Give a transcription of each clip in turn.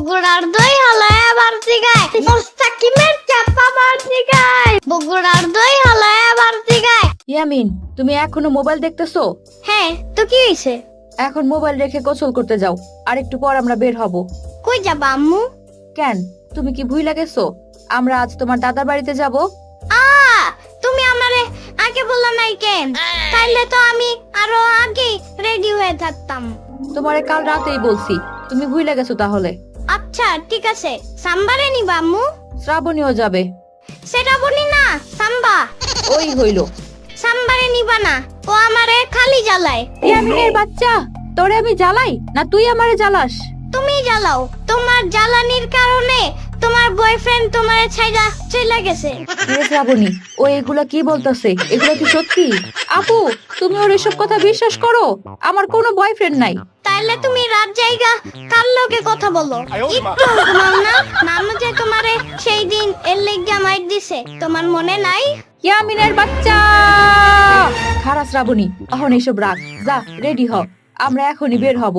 বগুড়ার দই হালায় আবার জিগায় মোস্তাকিমের চাপা বার জিগায় বগুড়ার দই হালায় আবার জিগায়। ইয়ামিন, তুমি এখনো মোবাইল দেখতেছো? হ্যাঁ, তো কি হইছে? এখন মোবাইল রেখে গোসল করতে যাও, আর একটু পর আমরা বের হব। কই যাবা আম্মু? কেন, তুমি কি ভুইলা গেছো আমরা আজ তোমার দাদার বাড়িতে যাব? তুমি আমারে আগে বললা নাই কেন? তাইলে তো আমি আরো আগে রেডি হয়ে থাকতাম। তোমারে কাল রাতেই বলছি, তুমি ভুইলা গেছো তাহলে। আচ্ছা ঠিক আছে, সাম্বারে নিবা আম্মু? শ্রাবণীও যাবে। সেটা বলি না, সাম্বা। ওই হইলো। সাম্বারে নিবা না, ও আমারে খালি জ্বালায়। ইয়ামিনের বাচ্চা, তোরে আমি জ্বালাই না তুই আমারে জ্বালাস? তুমি জ্বালাও, তোমার জ্বালানির কারণে তোমার বয়ফ্রেন্ড তোমারে ছাইড়া চলে গেছে। শ্রাবণী, ও এগুলা কি বলতেছে? এগুলা কি সত্যি? আপু, তুমি ওর এসব কথা বিশ্বাস করো? আমার কোনো বয়ফ্রেন্ড নাই। তাইলে তুমি রাত জায়গা কার লগে কথা বলো? একটু ঘুমাও না? নানু যে তোমারে সেই দিন এর লেগা মাইর দিছে, তোমার মনে নাই? ইয়ামিনের বাচ্চা, খারাপ শ্রাবণী, এখন এসব রাখ, যা রেডি হ, আমরা এখনই বের হব।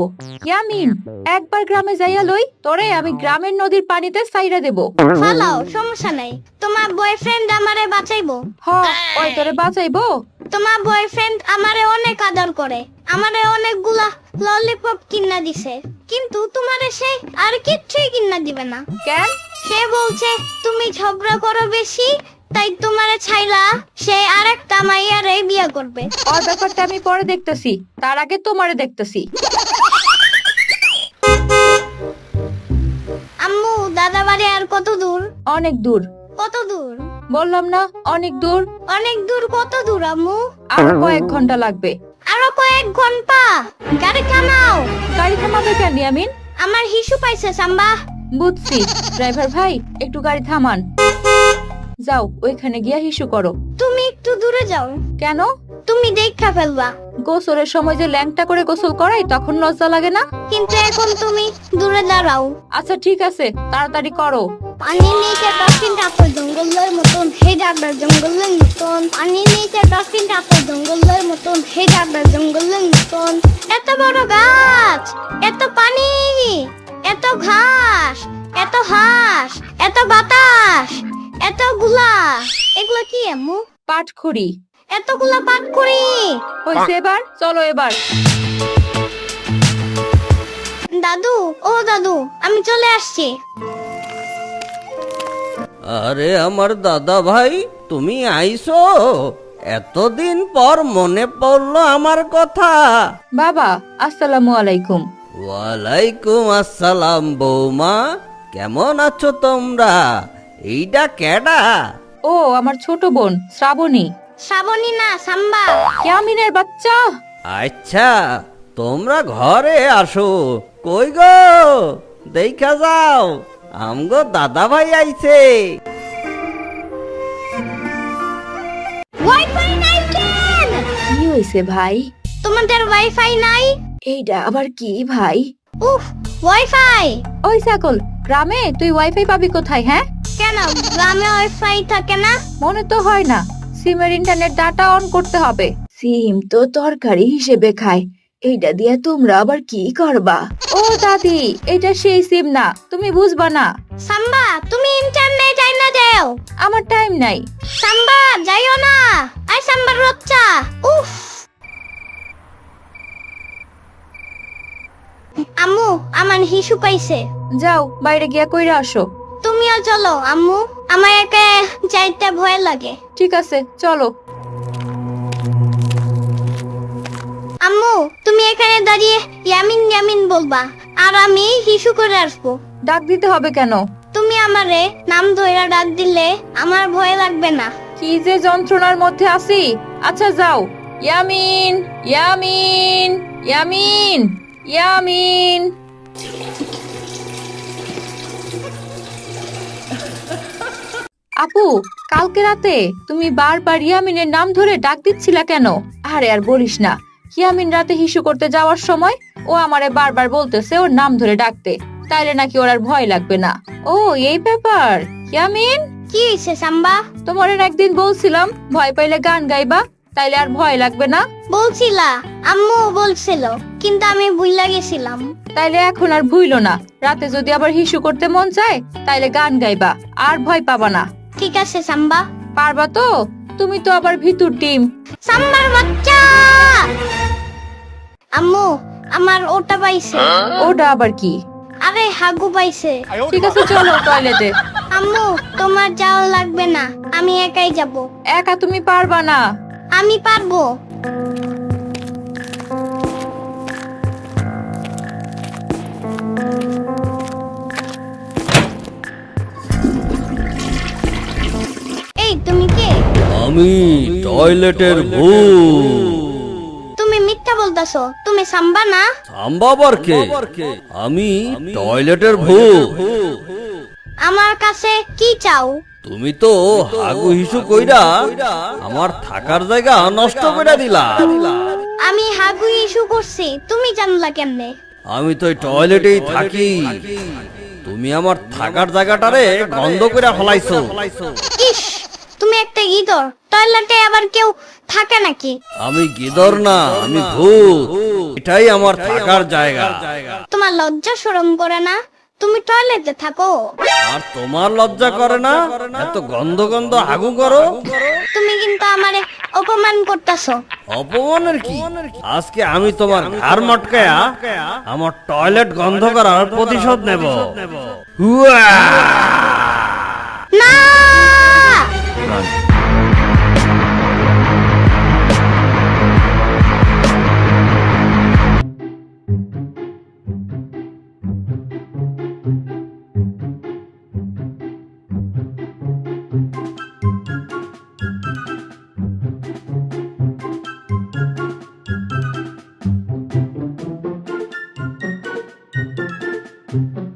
ইয়ামিন, একবার গ্রামে যাইয়া লই, তোরে আমি গ্রামের নদীর পানিতে সাইরা দেব। ফালাও, সমস্যা নাই, তোমার বয়ফ্রেন্ড আমারে বাঁচাইবো। হ, ওই তোরে বাঁচাইবো? তোমার বয়ফ্রেন্ড আমারে অনেক আদর করে, আমারে অনেকগুলা ললিপপ কিনা দিছে, কিন্তু তোমারে সে আর কিচ্ছুই কিনা দিবে না। কেন? সে বলছে তুমি ঝগড়া করো বেশি, তাই তোমারে ছাইলা সে আরেকটা মাইয়ারে বিয়ে করবে। ওর ব্যাপারটা আমি পরে দেখতেছি, তার আগে তোমারে দেখতেছি। আম্মু, দাদা বাড়ি আর কত দূর? অনেক দূর। কত দূর? বললাম না অনেক দূর। অনেক দূর? কত দূর আম্মু? আর কয়েক ঘন্টা লাগবে। আরো কয়েক ঘন্টা? গাড়ি থামাও। গাড়ি থামাবে কেন ইয়ামিন? আমার হিসু পাইছে সাম্বা। বুঝছি, ড্রাইভার ভাই একটু গাড়ি থামান। যাও, ওইখানে গিয়া হিসু করো। তুমি একটু দূরে যাও। কেন? তুমি দেখা ফেলবা। গোসলের সময় যে ল্যাংটা করে গোসল করাই, তখন লজ্জা লাগে না? কিন্তু এখন তুমি দূরে দাঁড়াও। আচ্ছা ঠিক আছে, তাড়াতাড়ি করো। পানির নিচে ডলফিন টাপো জঙ্গলের মতন, হে ডাকবে জঙ্গলের মতন। পানির নিচে ডলফিন টাপো জঙ্গলের মতন, হে ডাকবে জঙ্গলের মতন। এত বড় গাছ, এত পানি, এত ঘাস, এত হাঁস, এত বাতাস, এতগুলা, এগুলা কি আম্মু? পাটখড়ি। এতগুলা পাট করি। হইছে, এবার চলো। এবার দাদু, ও দাদু, আমি চলে আসছি। আরে আমার দাদা ভাই, তুমি আইছো? এতদিন পর মনে পড়লো আমার কথা। বাবা, আসসালামু আলাইকুম। ওয়ালাইকুম আসসালাম বৌমা, কেমন আছো তোমরা? এইটা কেডা? ও আমার ছোট বোন শ্রাবণী। শ্রাবণী না, সাম্বা। ইয়ামিনের বাচ্চা। আচ্ছা, তোমরা ঘরে আসো। কই গো, দেখা যাও, আমগো দাদা ভাই আইছে। ওয়াইফাই নাই কেন? কি হইছে ভাই? তোমাদের ওয়াইফাই নাই? এইটা আবার কি ভাই? উফ, ওয়াইফাই। ওই ছাগল, গ্রামে তুই ওয়াইফাই পাবি কোথায়? হ্যাঁ, কেন গ্রামে ওয়াইফাই থাকে না? মনে তো হয় না। সিমের ইন্টারনেট ডাটা অন করতে হবে। সিম তো তরকারি হিসেবে খায়, এইটা দিয়ে তোমরা আবার কি করবা? ও দাদি, এটা সেই সিম না, তুমি বুঝবা না। সাম্বা, তুমি ইন্টারনেট যাই না যাও। আমার টাইম নাই। সাম্বা, যাইও না। আই সাম্বার বাচ্চা। উফ। আম্মু, আমার হিসু পাইছে। যাও, বাইরে গিয়া কইরা আসো। তুমিও চলো আম্মু, আমার একা যাইতে ভয় লাগে। ঠিক আছে, চলো। আম্মু, তুমি এখানে দাঁড়িয়ে ইয়ামিন ইয়ামিন বলবা, আর আমি হিসু করে আসবো। ডাক দিতে হবে কেন? তুমি আমারে নাম ধইরা ডাক দিলে আমার ভয় লাগবে না। কি যে যন্ত্রণার মধ্যে আছি। আচ্ছা যাও। ইয়ামিন, ইয়ামিন, ইয়ামিন, ইয়ামিন। আপু, কালকে রাতে তুমি বারবার ইয়ামিনের নাম ধরে ডাক দিচ্ছিলা কেন? আরে আর বলিস না, ইয়ামিন রাতে হিসু করতে যাওয়ার সময় ও আমারে বারবার বলতেছে ওর নাম ধরে ডাকতে, তাইলে নাকি ওর আর ভয় লাগবে না। ও এই ব্যাপার। ইয়ামিন, কি হইছে সাম্বা? তোমার একদিন বলছিলাম ভয় পাইলে গান গাইবা, তাইলে আর ভয় লাগবে না। বলছিলা, আম্মু বলছিল, কিন্তু আমি ভুইলা গেছিলাম। তাইলে এখন আর ভুইলো না, রাতে যদি আবার হিসু করতে মন চায় তাইলে গান গাইবা, আর ভয় পাবা না। ঠিক আছে সাম্বা। পারবা তো? তুমি তো আবার ভিতুর টিম। সাম্বার বাচ্চা। আম্মু, আমার ওটা পাইছে। ওটা আবার কি? আরে হাগু পাইছে। ঠিক আছে চলো টয়লেটে। আম্মু, তোমার যাওয়া লাগবে না, আমি একাই যাব। একা তুমি পারবা না। আমি পারবো। এই তুমি কে? আমি টয়লেটের ভূত। তুমি মিথ্যা বলতাছো, তুমি সাম্বা না? সাম্বাবার কে? আমি টয়লেটের ভূত। আমার কাছে কি চাও? তুমি তো হাগু হিসু কইরা আমার থাকার জায়গা নষ্ট করে দিলা। আমি হাগু ইস্যু করছি, তুমি জানলা কেমনে? আমি তো এই টয়লেটেই থাকি, তুমি আমার থাকার জায়গাটারে বন্ধ করে ফেলাইছো। ইস, তুমি একটা গিদর, টয়লেটে আবার কেউ থাকে নাকি? আমি গিদর না, আমি ভূত, এটাই আমার থাকার জায়গা। তোমার লজ্জা শরম করে না? তুমি টয়লেটে থাকো। আর তোমার লজ্জা করে না? এত গন্ধ গন্ধ হাগু করো। তুমি কিন্তু আমারে অপমান করতাছো। অপমানের কি? আজকে আমি তোমার ঘাড় মটকায়া আমার টয়লেট গন্ধ করার প্রতিশোধ নেব। হুয়া! না! Thank you.